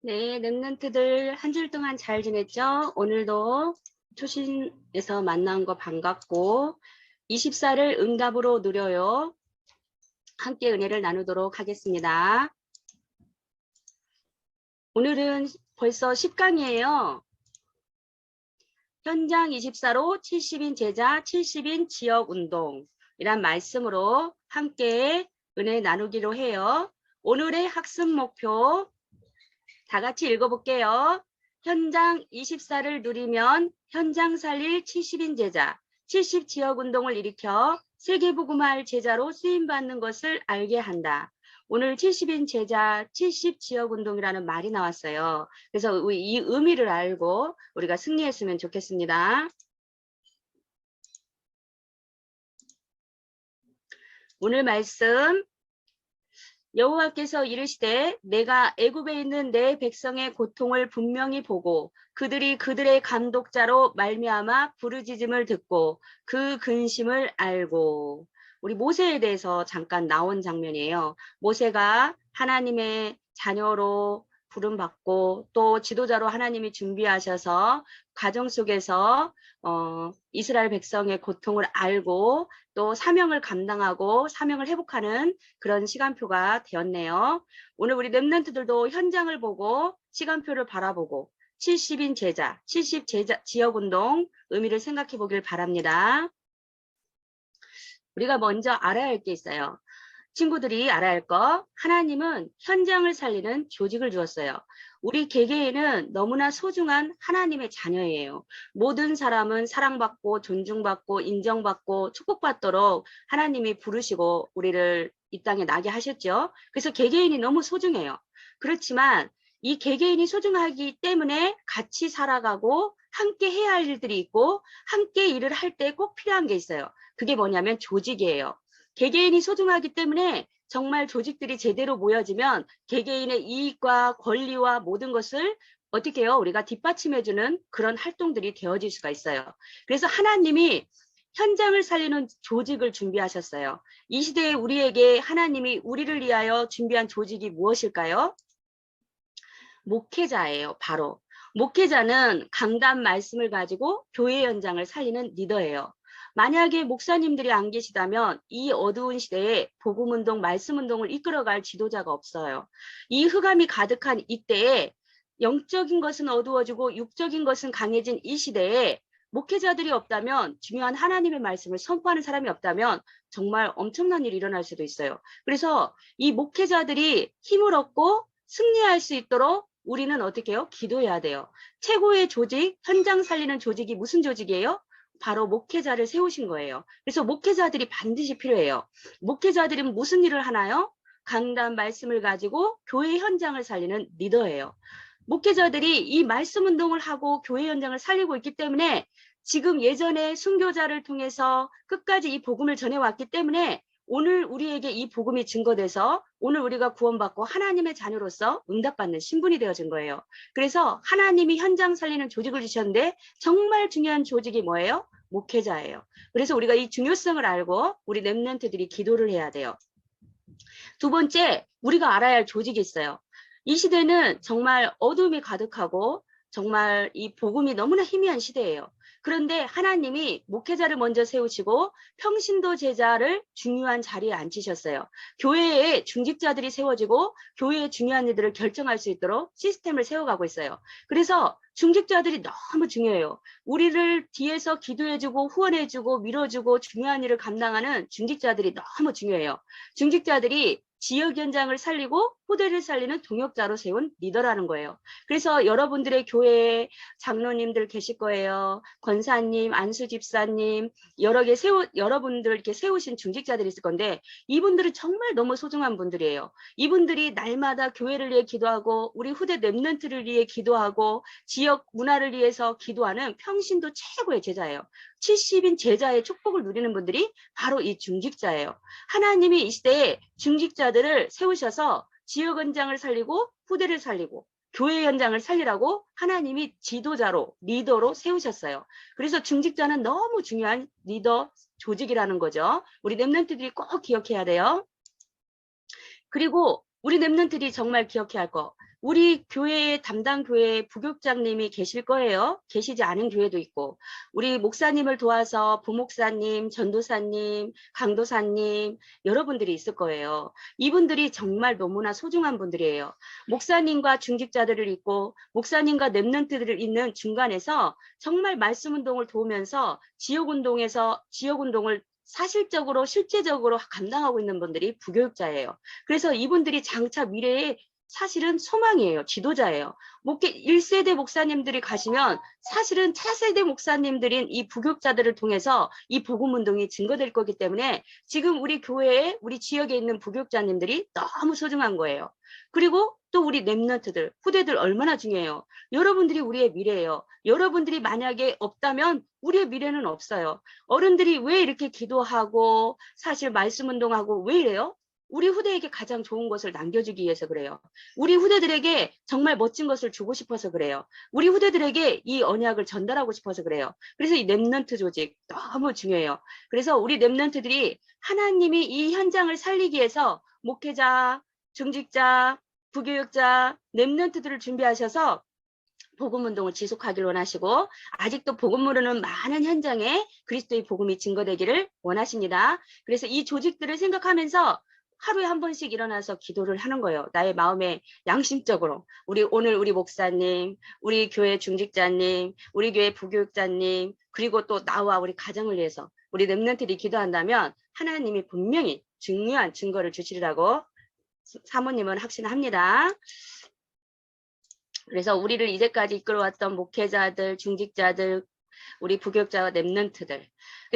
네, 랩런트들 한 주일 동안 잘 지냈죠? 오늘도 초신에서 만난 거 반갑고 24를 응답으로 누려요. 함께 은혜를 나누도록 하겠습니다. 오늘은 벌써 10강이에요. 현장 24로 70인 제자, 70인 지역운동이란 말씀으로 함께 은혜 나누기로 해요. 오늘의 학습 목표 다 같이 읽어볼게요. 현장 24를 누리면 현장 살릴 70인 제자, 70 지역운동을 일으켜 세계복음화할 제자로 쓰임받는 것을 알게 한다. 오늘 70인 제자, 70 지역운동이라는 말이 나왔어요. 그래서 이 의미를 알고 우리가 승리했으면 좋겠습니다. 오늘 말씀 여호와께서 이르시되 내가 애굽에 있는 내 백성의 고통을 분명히 보고 그들이 그들의 감독자로 말미암아 부르짖음을 듣고 그 근심을 알고. 우리 모세에 대해서 잠깐 나온 장면이에요. 모세가 하나님의 자녀로 부름받고 또 지도자로 하나님이 준비하셔서 가정 속에서 이스라엘 백성의 고통을 알고 또 사명을 감당하고 사명을 회복하는 그런 시간표가 되었네요. 오늘 우리 랩런트들도 현장을 보고 시간표를 바라보고 70인 제자, 70 제자 지역운동 의미를 생각해 보길 바랍니다. 우리가 먼저 알아야 할 게 있어요. 친구들이 알아야 할 거, 하나님은 현장을 살리는 조직을 주었어요. 우리 개개인은 너무나 소중한 하나님의 자녀예요. 모든 사람은 사랑받고 존중받고 인정받고 축복받도록 하나님이 부르시고 우리를 이 땅에 나게 하셨죠. 그래서 개개인이 너무 소중해요. 그렇지만 이 개개인이 소중하기 때문에 같이 살아가고 함께 해야 할 일들이 있고 함께 일을 할 때 꼭 필요한 게 있어요. 그게 뭐냐면 조직이에요. 개개인이 소중하기 때문에 정말 조직들이 제대로 모여지면 개개인의 이익과 권리와 모든 것을 어떻게 해요? 우리가 뒷받침해주는 그런 활동들이 되어질 수가 있어요. 그래서 하나님이 현장을 살리는 조직을 준비하셨어요. 이 시대에 우리에게 하나님이 우리를 위하여 준비한 조직이 무엇일까요? 목회자예요. 바로. 목회자는 강단 말씀을 가지고 교회 현장을 살리는 리더예요. 만약에 목사님들이 안 계시다면 이 어두운 시대에 복음운동, 말씀운동을 이끌어갈 지도자가 없어요. 이 흑암이 가득한 이때에 영적인 것은 어두워지고 육적인 것은 강해진 이 시대에 목회자들이 없다면, 중요한 하나님의 말씀을 선포하는 사람이 없다면 정말 엄청난 일이 일어날 수도 있어요. 그래서 이 목회자들이 힘을 얻고 승리할 수 있도록 우리는 어떻게 해요? 기도해야 돼요. 최고의 조직, 현장 살리는 조직이 무슨 조직이에요? 바로 목회자를 세우신 거예요. 그래서 목회자들이 반드시 필요해요. 목회자들은 무슨 일을 하나요? 강단 말씀을 가지고 교회 현장을 살리는 리더예요. 목회자들이 이 말씀 운동을 하고 교회 현장을 살리고 있기 때문에 지금 예전에 순교자를 통해서 끝까지 이 복음을 전해왔기 때문에 오늘 우리에게 이 복음이 증거돼서 오늘 우리가 구원받고 하나님의 자녀로서 응답받는 신분이 되어진 거예요. 그래서 하나님이 현장 살리는 조직을 주셨는데 정말 중요한 조직이 뭐예요? 목회자예요. 그래서 우리가 이 중요성을 알고 우리 랩런트들이 기도를 해야 돼요. 두 번째, 우리가 알아야 할 조직이 있어요. 이 시대는 정말 어둠이 가득하고 정말 이 복음이 너무나 희미한 시대예요. 그런데 하나님이 목회자를 먼저 세우시고 평신도 제자를 중요한 자리에 앉히셨어요. 교회에 중직자들이 세워지고 교회의 중요한 일들을 결정할 수 있도록 시스템을 세워가고 있어요. 그래서 중직자들이 너무 중요해요. 우리를 뒤에서 기도해주고 후원해주고 밀어주고 중요한 일을 감당하는 중직자들이 너무 중요해요. 중직자들이 지역 현장을 살리고 후대를 살리는 동역자로 세운 리더라는 거예요. 그래서 여러분들의 교회에 장로님들 계실 거예요. 권사님, 안수 집사님, 여러분들 이렇게 세우신 중직자들이 있을 건데 이분들은 정말 너무 소중한 분들이에요. 이분들이 날마다 교회를 위해 기도하고 우리 후대 랩런트를 위해 기도하고 지역 문화를 위해서 기도하는 평신도 최고의 제자예요. 70인 제자의 축복을 누리는 분들이 바로 이 중직자예요. 하나님이 이 시대에 중직자들을 세우셔서 지역 현장을 살리고 후대를 살리고 교회 현장을 살리라고 하나님이 지도자로 리더로 세우셨어요. 그래서 중직자는 너무 중요한 리더 조직이라는 거죠. 우리 랩런트들이 꼭 기억해야 돼요. 그리고 우리 랩런트들이 정말 기억해야 할 거, 우리 교회의 담당 교회 부교육장님이 계실 거예요. 계시지 않은 교회도 있고, 우리 목사님을 도와서 부목사님, 전도사님, 강도사님 여러분들이 있을 거예요. 이분들이 정말 너무나 소중한 분들이에요. 목사님과 중직자들을 있고 목사님과 랩런트들을 있는 중간에서 정말 말씀 운동을 도우면서 지역 운동을 사실적으로 실제적으로 감당하고 있는 분들이 부교육자예요. 그래서 이분들이 장차 미래에 사실은 소망이에요. 지도자예요. 1세대 목사님들이 가시면 사실은 차세대 목사님들인 이 부교육자들을 통해서 이 복음운동이 증거될 거기 때문에 지금 우리 교회에 우리 지역에 있는 부교육자님들이 너무 소중한 거예요. 그리고 또 우리 랩런트들, 후대들 얼마나 중요해요. 여러분들이 우리의 미래예요. 여러분들이 만약에 없다면 우리의 미래는 없어요. 어른들이 왜 이렇게 기도하고 사실 말씀 운동하고 왜 이래요? 우리 후대에게 가장 좋은 것을 남겨주기 위해서 그래요. 우리 후대들에게 정말 멋진 것을 주고 싶어서 그래요. 우리 후대들에게 이 언약을 전달하고 싶어서 그래요. 그래서 이 랩런트 조직 너무 중요해요. 그래서 우리 랩런트들이 하나님이 이 현장을 살리기 위해서 목회자, 중직자, 부교육자, 랩런트들을 준비하셔서 복음운동을 지속하기를 원하시고 아직도 복음 모르는 많은 현장에 그리스도의 복음이 증거되기를 원하십니다. 그래서 이 조직들을 생각하면서 하루에 한 번씩 일어나서 기도를 하는 거예요. 나의 마음에 양심적으로 오늘 우리 목사님, 우리 교회 중직자님, 우리 교회 부교육자님, 그리고 또 나와 우리 가정을 위해서 우리 랩런트들이 기도한다면 하나님이 분명히 중요한 증거를 주시리라고 사모님은 확신합니다. 그래서 우리를 이제까지 이끌어왔던 목회자들, 중직자들, 우리 부교육자와 랩런트들.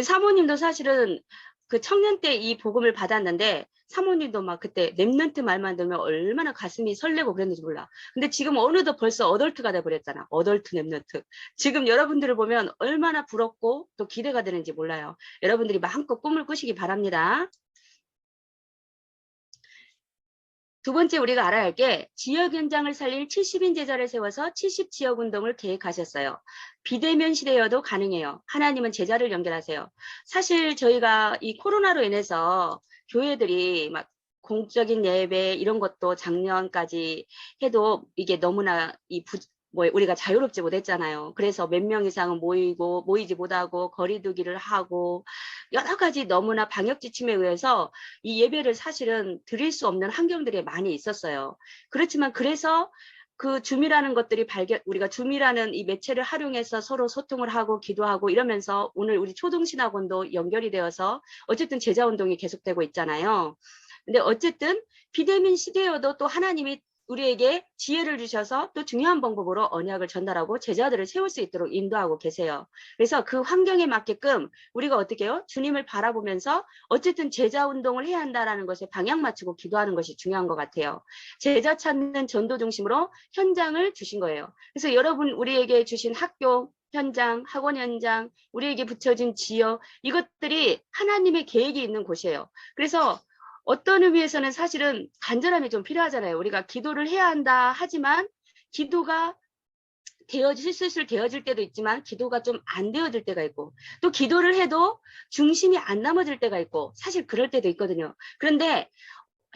사모님도 사실은 그 청년 때 이 복음을 받았는데 사모님도 막 그때 랩런트 말만 들으면 얼마나 가슴이 설레고 그랬는지 몰라. 근데 지금 어느덧 벌써 어덜트가 돼버렸잖아. 어덜트 랩런트. 지금 여러분들을 보면 얼마나 부럽고 또 기대가 되는지 몰라요. 여러분들이 마음껏 꿈을 꾸시기 바랍니다. 두 번째 우리가 알아야 할 게 지역 현장을 살릴 70인 제자를 세워서 70지역 운동을 계획하셨어요. 비대면 시대여도 가능해요. 하나님은 제자를 연결하세요. 사실 저희가 이 코로나로 인해서 교회들이 막 공적인 예배 이런 것도 작년까지 해도 이게 너무나 우리가 자유롭지 못했잖아요. 그래서 몇 명 이상은 모이지 못하고 거리두기를 하고 여러 가지 너무나 방역 지침에 의해서 이 예배를 사실은 드릴 수 없는 환경들이 많이 있었어요. 그렇지만 그래서 그 줌이라는 것들이 우리가 줌이라는 이 매체를 활용해서 서로 소통을 하고 기도하고 이러면서 오늘 우리 초동신학원도 연결이 되어서 어쨌든 제자운동이 계속되고 있잖아요. 근데 어쨌든 비대면 시대여도 또 하나님이 우리에게 지혜를 주셔서 또 중요한 방법으로 언약을 전달하고 제자들을 세울 수 있도록 인도하고 계세요. 그래서 그 환경에 맞게끔 우리가 어떻게 해요? 주님을 바라보면서 어쨌든 제자 운동을 해야 한다는 것에 방향 맞추고 기도하는 것이 중요한 것 같아요. 제자 찾는 전도 중심으로 현장을 주신 거예요. 그래서 여러분 우리에게 주신 학교, 현장, 학원 현장, 우리에게 붙여진 지역 이것들이 하나님의 계획이 있는 곳이에요. 그래서 어떤 의미에서는 사실은 간절함이 좀 필요하잖아요. 우리가 기도를 해야 한다 하지만 기도가 슬슬 되어질 때도 있지만 기도가 좀 안 되어질 때가 있고 또 기도를 해도 중심이 안 남아질 때가 있고 사실 그럴 때도 있거든요. 그런데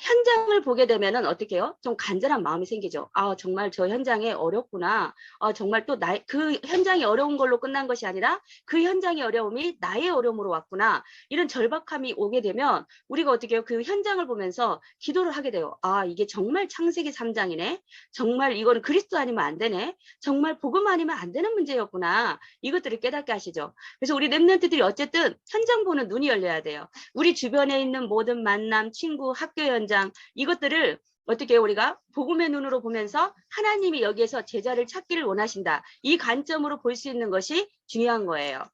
현장을 보게 되면은 어떻게 해요? 좀 간절한 마음이 생기죠. 아, 정말 저 현장에 어렵구나. 아, 정말 또 그 현장이 어려운 걸로 끝난 것이 아니라 그 현장의 어려움이 나의 어려움으로 왔구나. 이런 절박함이 오게 되면 우리가 어떻게 해요? 그 현장을 보면서 기도를 하게 돼요. 아, 이게 정말 창세기 3장이네. 정말 이거는 그리스도 아니면 안 되네. 정말 복음 아니면 안 되는 문제였구나. 이것들을 깨닫게 하시죠. 그래서 우리 랩런트들이 어쨌든 현장 보는 눈이 열려야 돼요. 우리 주변에 있는 모든 만남, 친구, 학교 현장 이것들을 어떻게 우리가 복음의 눈으로 보면서 하나님이 여기에서 제자를 찾기를 원하신다. 이 관점으로 볼 수 있는 것이 중요한 거예요.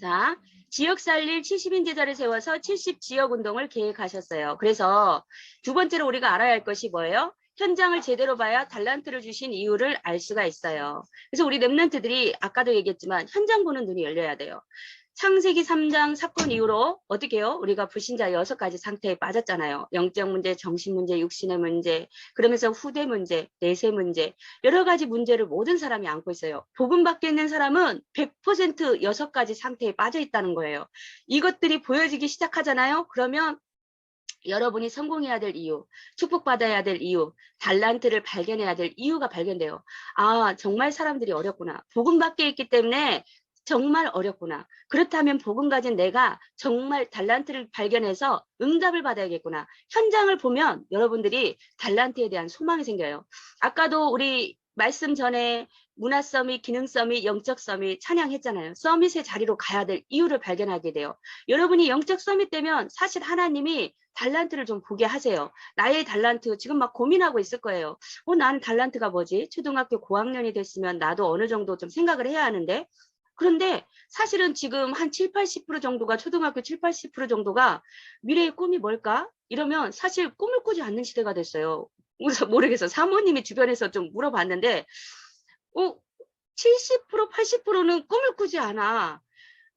자, 지역 살릴 70인 제자를 세워서 70지역 운동을 계획하셨어요. 그래서 두 번째로 우리가 알아야 할 것이 뭐예요? 현장을 제대로 봐야 달란트를 주신 이유를 알 수가 있어요. 그래서 우리 랩런트들이 아까도 얘기했지만 현장 보는 눈이 열려야 돼요. 창세기 3장 사건 이후로 어떻게 해요? 우리가 불신자 6가지 상태에 빠졌잖아요. 영적 문제, 정신 문제, 육신의 문제, 그러면서 후대 문제, 내세 문제, 여러 가지 문제를 모든 사람이 안고 있어요. 복음 받게 있는 사람은 100% 6가지 상태에 빠져 있다는 거예요. 이것들이 보여지기 시작하잖아요. 그러면 여러분이 성공해야 될 이유, 축복받아야 될 이유, 달란트를 발견해야 될 이유가 발견돼요. 아, 정말 사람들이 어렵구나. 복음 밖에 있기 때문에 정말 어렵구나. 그렇다면 복음 가진 내가 정말 달란트를 발견해서 응답을 받아야겠구나. 현장을 보면 여러분들이 달란트에 대한 소망이 생겨요. 아까도 우리 말씀 전에 문화 서밋, 기능 서밋, 영적 서밋 찬양했잖아요. 서밋의 자리로 가야 될 이유를 발견하게 돼요. 여러분이 영적 서밋 되면 사실 하나님이 달란트를 좀 보게 하세요. 나의 달란트 지금 막 고민하고 있을 거예요. 나는 달란트가 뭐지? 초등학교 고학년이 됐으면 나도 어느 정도 좀 생각을 해야 하는데 그런데 사실은 지금 한 7, 80% 정도가 초등학교 7, 80% 정도가 미래의 꿈이 뭘까? 이러면 사실 꿈을 꾸지 않는 시대가 됐어요. 그래서 모르겠어. 사모님이 주변에서 좀 물어봤는데 70%, 80%는 꿈을 꾸지 않아.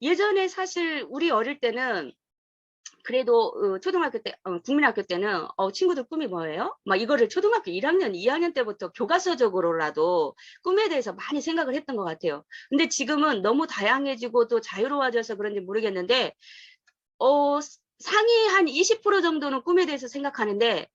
예전에 사실 우리 어릴 때는 그래도 초등학교 때, 국민학교 때는 친구들 꿈이 뭐예요? 막 이거를 초등학교 1학년, 2학년 때부터 교과서적으로라도 꿈에 대해서 많이 생각을 했던 것 같아요. 근데 지금은 너무 다양해지고 또 자유로워져서 그런지 모르겠는데 상위 한 20% 정도는 꿈에 대해서 생각하는데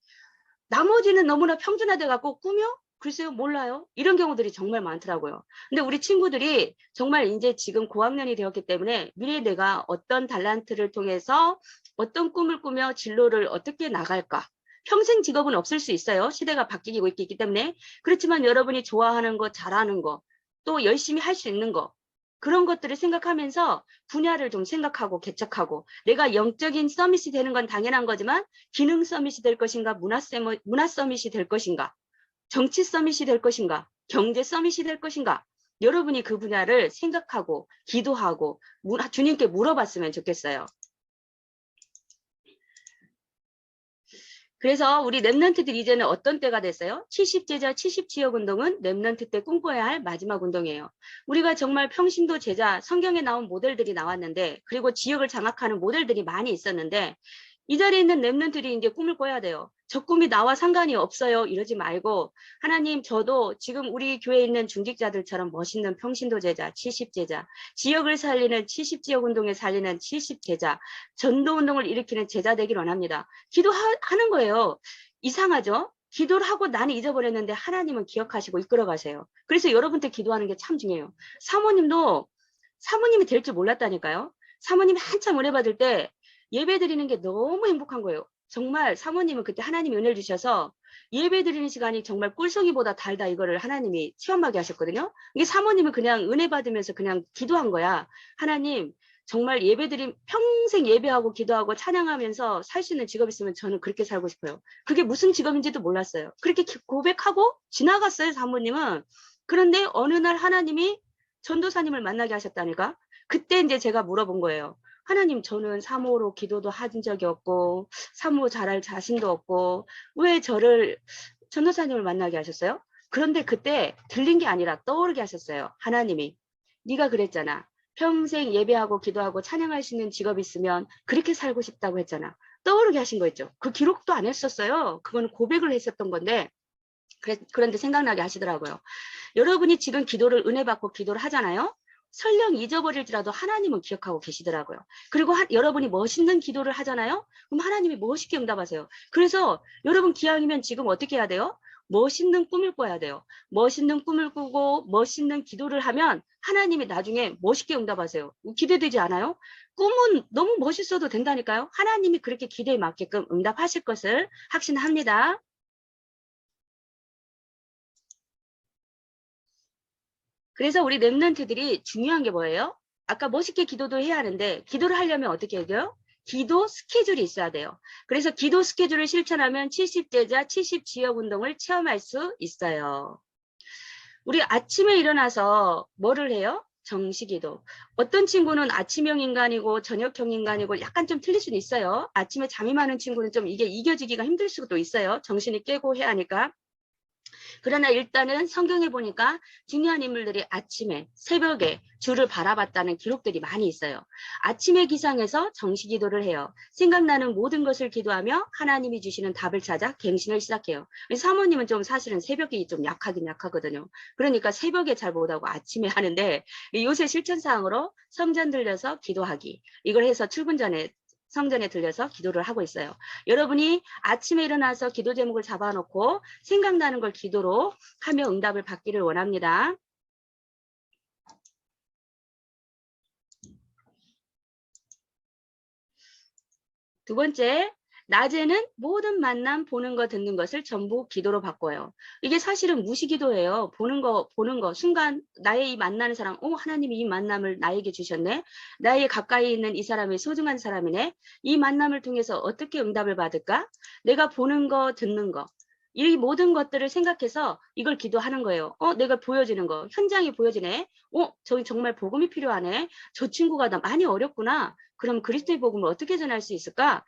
나머지는 너무나 평준화돼 갖고 꾸며? 글쎄요, 몰라요. 이런 경우들이 정말 많더라고요. 근데 우리 친구들이 정말 이제 지금 고학년이 되었기 때문에 미래에 내가 어떤 달란트를 통해서 어떤 꿈을 꾸며 진로를 어떻게 나갈까? 평생 직업은 없을 수 있어요. 시대가 바뀌고 있기 때문에. 그렇지만 여러분이 좋아하는 거, 잘하는 거, 또 열심히 할 수 있는 거, 그런 것들을 생각하면서 분야를 좀 생각하고 개척하고 내가 영적인 서밋이 되는 건 당연한 거지만 기능 서밋이 될 것인가, 문화 서밋이 될 것인가, 정치 서밋이 될 것인가, 경제 서밋이 될 것인가, 여러분이 그 분야를 생각하고 기도하고 주님께 물어봤으면 좋겠어요. 그래서 우리 랩런트들 이제는 어떤 때가 됐어요? 70제자 70지역 운동은 랩런트 때 꿈꿔야 할 마지막 운동이에요. 우리가 정말 평신도 제자, 성경에 나온 모델들이 나왔는데 그리고 지역을 장악하는 모델들이 많이 있었는데 이 자리에 있는 랩런트들이 이제 꿈을 꿔야 돼요. 저 꿈이 나와 상관이 없어요. 이러지 말고 하나님 저도 지금 우리 교회에 있는 중직자들처럼 멋있는 평신도 제자, 70제자, 지역을 살리는 70지역 운동에 살리는 70제자, 전도 운동을 일으키는 제자 되길 원합니다. 기도하는 거예요. 이상하죠? 기도를 하고 나는 잊어버렸는데 하나님은 기억하시고 이끌어 가세요. 그래서 여러분들 기도하는 게 참 중요해요. 사모님이 될 줄 몰랐다니까요. 사모님이 한참 은혜 받을 때 예배 드리는 게 너무 행복한 거예요. 정말 사모님은 그때 하나님이 은혜를 주셔서 예배 드리는 시간이 정말 꿀송이보다 달다 이거를 하나님이 체험하게 하셨거든요. 이게 사모님은 그냥 은혜 받으면서 그냥 기도한 거야. 하나님 정말 평생 예배하고 기도하고 찬양하면서 살 수 있는 직업 있으면 저는 그렇게 살고 싶어요. 그게 무슨 직업인지도 몰랐어요. 그렇게 고백하고 지나갔어요, 사모님은. 그런데 어느 날 하나님이 전도사님을 만나게 하셨다니까. 그때 이제 제가 물어본 거예요. 하나님, 저는 사모로 기도도 한 적이 없고 사모 잘할 자신도 없고 왜 저를 전도사님을 만나게 하셨어요? 그런데 그때 들린 게 아니라 떠오르게 하셨어요. 하나님이. 네가 그랬잖아. 평생 예배하고 기도하고 찬양할 수 있는 직업이 있으면 그렇게 살고 싶다고 했잖아. 떠오르게 하신 거 있죠. 그 기록도 안 했었어요. 그거는 고백을 했었던 건데 그런데 생각나게 하시더라고요. 여러분이 지금 기도를 은혜 받고 기도를 하잖아요. 설령 잊어버릴지라도 하나님은 기억하고 계시더라고요. 그리고 여러분이 멋있는 기도를 하잖아요. 그럼 하나님이 멋있게 응답하세요. 그래서 여러분 기왕이면 지금 어떻게 해야 돼요? 멋있는 꿈을 꿔야 돼요. 멋있는 꿈을 꾸고 멋있는 기도를 하면 하나님이 나중에 멋있게 응답하세요. 기대되지 않아요? 꿈은 너무 멋있어도 된다니까요. 하나님이 그렇게 기대에 맞게끔 응답하실 것을 확신합니다. 그래서 우리 랩런트들이 중요한 게 뭐예요? 아까 멋있게 기도도 해야 하는데 기도를 하려면 어떻게 해야 돼요? 기도 스케줄이 있어야 돼요. 그래서 기도 스케줄을 실천하면 70제자 70지역 운동을 체험할 수 있어요. 우리 아침에 일어나서 뭐를 해요? 정시기도. 어떤 친구는 아침형 인간이고 저녁형 인간이고 약간 좀 틀릴 수는 있어요. 아침에 잠이 많은 친구는 좀 이게 이겨지기가 힘들 수도 있어요. 정신이 깨고 해야 하니까. 그러나 일단은 성경에 보니까 중요한 인물들이 아침에 새벽에 주를 바라봤다는 기록들이 많이 있어요. 아침의 기상에서 정시기도를 해요. 생각나는 모든 것을 기도하며 하나님이 주시는 답을 찾아 갱신을 시작해요. 사모님은 좀 사실은 새벽이 좀 약하긴 약하거든요. 그러니까 새벽에 잘 못하고 아침에 하는데 요새 실천사항으로 성전 들려서 기도하기 이걸 해서 출근 전에 성전에 들려서 기도를 하고 있어요. 여러분이 아침에 일어나서 기도 제목을 잡아놓고 생각나는 걸 기도로 하며 응답을 받기를 원합니다. 두 번째, 낮에는 모든 만남, 보는 거, 듣는 것을 전부 기도로 바꿔요. 이게 사실은 무시기도예요. 보는 거, 순간 나의 이 만나는 사람, 하나님이 이 만남을 나에게 주셨네. 나의 가까이 있는 이 사람이 소중한 사람이네. 이 만남을 통해서 어떻게 응답을 받을까? 내가 보는 거, 듣는 거. 이 모든 것들을 생각해서 이걸 기도하는 거예요. 내가 보여지는 거, 현장이 보여지네. 저기 정말 복음이 필요하네. 저 친구가 나 많이 어렵구나. 그럼 그리스도의 복음을 어떻게 전할 수 있을까?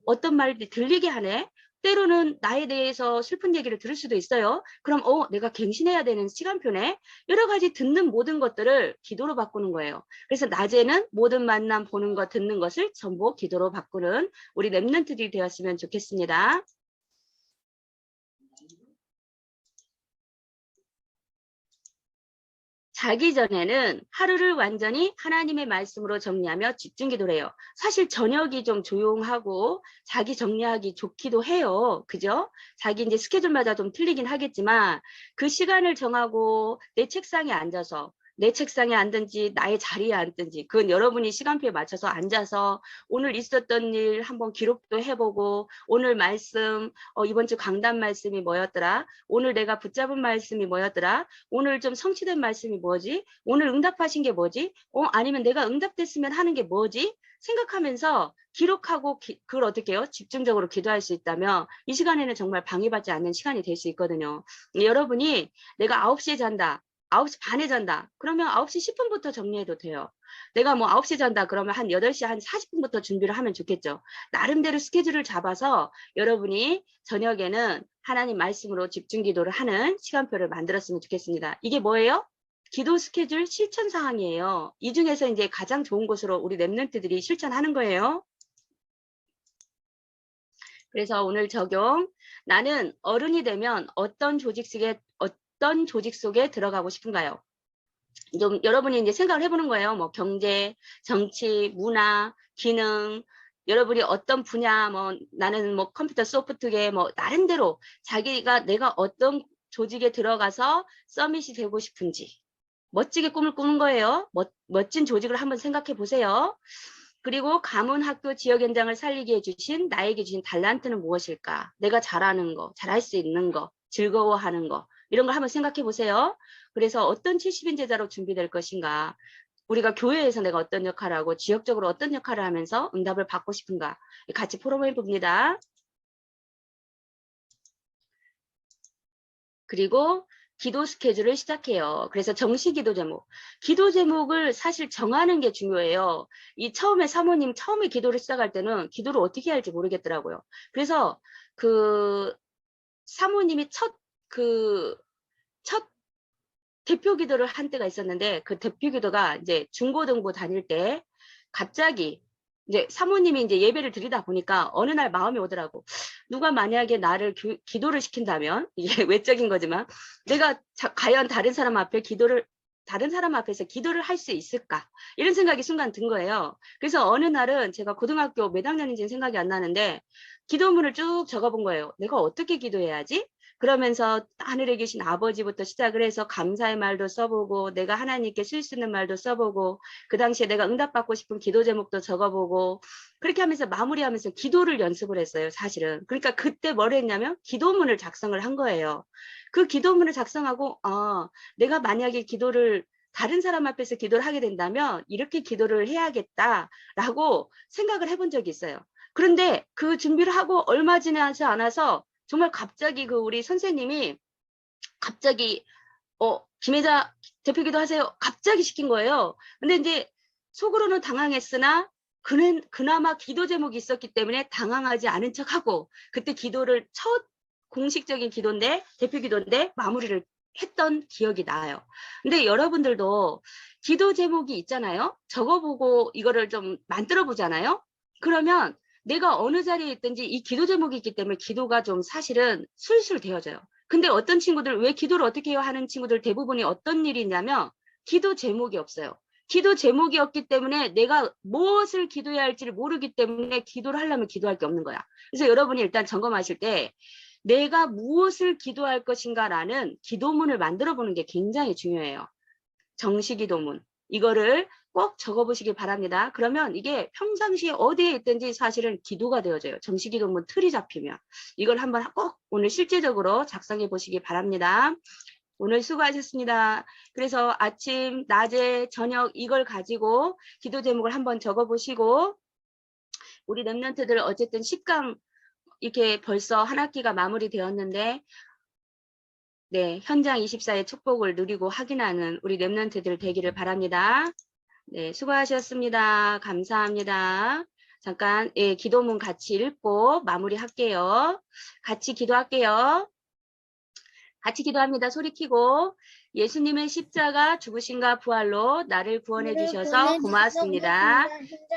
어떤 말이 들리게 하네. 때로는 나에 대해서 슬픈 얘기를 들을 수도 있어요. 그럼 내가 갱신해야 되는 시간표네. 여러 가지 듣는 모든 것들을 기도로 바꾸는 거예요. 그래서 낮에는 모든 만남, 보는 것, 듣는 것을 전부 기도로 바꾸는 우리 랩런트들이 되었으면 좋겠습니다. 자기 전에는 하루를 완전히 하나님의 말씀으로 정리하며 집중 기도를 해요. 사실 저녁이 좀 조용하고 자기 정리하기 좋기도 해요. 그죠? 자기 이제 스케줄마다 좀 틀리긴 하겠지만 그 시간을 정하고 내 책상에 앉아서 내 책상에 앉든지 나의 자리에 앉든지 그건 여러분이 시간표에 맞춰서 앉아서 오늘 있었던 일 한번 기록도 해보고 오늘 말씀 이번 주 강단 말씀이 뭐였더라? 오늘 내가 붙잡은 말씀이 뭐였더라? 오늘 좀 성취된 말씀이 뭐지? 오늘 응답하신 게 뭐지? 아니면 내가 응답됐으면 하는 게 뭐지? 생각하면서 기록하고 그걸 어떻게 해요? 집중적으로 기도할 수 있다면 이 시간에는 정말 방해받지 않는 시간이 될 수 있거든요. 여러분이 내가 9시에 잔다. 9시 반에 잔다. 그러면 9시 10분부터 정리해도 돼요. 내가 뭐 9시 잔다. 그러면 한 8시 한 40분부터 준비를 하면 좋겠죠. 나름대로 스케줄을 잡아서 여러분이 저녁에는 하나님 말씀으로 집중 기도를 하는 시간표를 만들었으면 좋겠습니다. 이게 뭐예요? 기도 스케줄 실천 사항이에요. 이 중에서 이제 가장 좋은 것으로 우리 랩런트들이 실천하는 거예요. 그래서 오늘 적용. 나는 어른이 되면 어떤 조직 속에 들어가고 싶은가요? 좀 여러분이 이제 생각을 해보는 거예요. 뭐 경제, 정치, 문화, 기능, 여러분이 어떤 분야, 뭐 나는 뭐 컴퓨터 소프트웨어, 뭐 나름대로 내가 어떤 조직에 들어가서 서밋이 되고 싶은지 멋지게 꿈을 꾸는 거예요. 멋진 조직을 한번 생각해 보세요. 그리고 가문, 학교, 지역 현장을 살리게 해주신 나에게 주신 달란트는 무엇일까? 내가 잘하는 거, 잘할 수 있는 거, 즐거워하는 거 이런 걸 한번 생각해 보세요. 그래서 어떤 70인 제자로 준비될 것인가? 우리가 교회에서 내가 어떤 역할을 하고 지역적으로 어떤 역할을 하면서 응답을 받고 싶은가? 같이 포럼해 봅니다. 그리고 기도 스케줄을 시작해요. 그래서 정시 기도 제목을 사실 정하는 게 중요해요. 처음에 사모님 처음에 기도를 시작할 때는 기도를 어떻게 해야 할지 모르겠더라고요. 그래서 그 사모님이 첫 대표 기도를 한 때가 있었는데 그 대표 기도가 이제 중고등부 다닐 때 갑자기 이제 사모님이 이제 예배를 드리다 보니까 어느 날 마음이 오더라고. 누가 만약에 나를 기도를 시킨다면 이게 외적인 거지만 내가 과연 다른 사람 앞에서 기도를 할 수 있을까? 이런 생각이 순간 든 거예요. 그래서 어느 날은 제가 고등학교 몇 학년인지는 생각이 안 나는데 기도문을 쭉 적어본 거예요. 내가 어떻게 기도해야지? 그러면서 하늘에 계신 아버지부터 시작을 해서 감사의 말도 써보고 내가 하나님께 쓸 수 있는 말도 써보고 그 당시에 내가 응답받고 싶은 기도 제목도 적어보고 그렇게 하면서 마무리하면서 기도를 연습을 했어요. 사실은. 그러니까 그때 뭘 했냐면 기도문을 작성을 한 거예요. 그 기도문을 작성하고 내가 만약에 다른 사람 앞에서 기도를 하게 된다면 이렇게 기도를 해야겠다라고 생각을 해본 적이 있어요. 그런데 그 준비를 하고 얼마 지나지 않아서 정말 갑자기 우리 선생님이 갑자기 김혜자 대표 기도하세요. 갑자기 시킨 거예요. 근데 이제 속으로는 당황했으나 그나마 기도 제목이 있었기 때문에 당황하지 않은 척하고 그때 기도를 첫 공식적인 기도인데 대표 기도인데 마무리를 했던 기억이 나요. 근데 여러분들도 기도 제목이 있잖아요. 적어보고 이거를 좀 만들어 보잖아요. 그러면 내가 어느 자리에 있든지 이 기도 제목이 있기 때문에 기도가 좀 사실은 술술 되어져요. 근데 어떤 친구들 왜 기도를 어떻게 해요 하는 친구들 대부분이 어떤 일이 있냐면 기도 제목이 없어요. 기도 제목이었기 때문에 내가 무엇을 기도해야 할지를 모르기 때문에 기도를 하려면 기도할 게 없는 거야. 그래서 여러분이 일단 점검하실 때 내가 무엇을 기도할 것인가라는 기도문을 만들어 보는 게 굉장히 중요해요. 정시기도문. 이거를 꼭 적어보시기 바랍니다. 그러면 이게 평상시에 어디에 있든지 사실은 기도가 되어져요. 정시기도문 틀이 잡히면. 이걸 한번 꼭 오늘 실제적으로 작성해 보시기 바랍니다. 오늘 수고하셨습니다. 그래서 아침, 낮에, 저녁 이걸 가지고 기도 제목을 한번 적어보시고 우리 랩런트들 어쨌든 10강 이렇게 벌써 한 학기가 마무리되었는데 네, 현장 24의 축복을 누리고 확인하는 우리 랩런트들 되기를 바랍니다. 네, 수고하셨습니다. 감사합니다. 잠깐 예, 기도문 같이 읽고 마무리할게요. 같이 기도할게요. 같이 기도합니다. 소리 키고 예수님의 십자가 죽으심과 부활로 나를 구원해 주셔서 고맙습니다.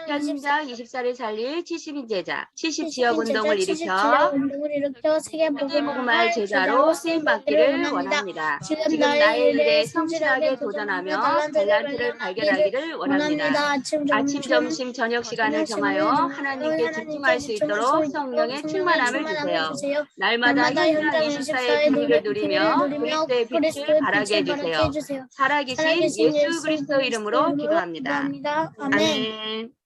현장 24를 살릴 70인 제자, 70지역 운동을 일으켜 세계복음화 제자로 쓰임받기를 원합니다. 지금 나의 일에 성실하게 도전하며 달란트를 발견하기를 원합니다. 아침, 점심, 저녁 시간을 정하여 하나님께 집중할 수 있도록 성령의 충만함을 주세요. 날마다 현장 24의 분위기를 누리며 그리스도의 빛을 발하게 해주세요. 살아계신 예수 그리스도 이름으로 기도합니다. 아멘.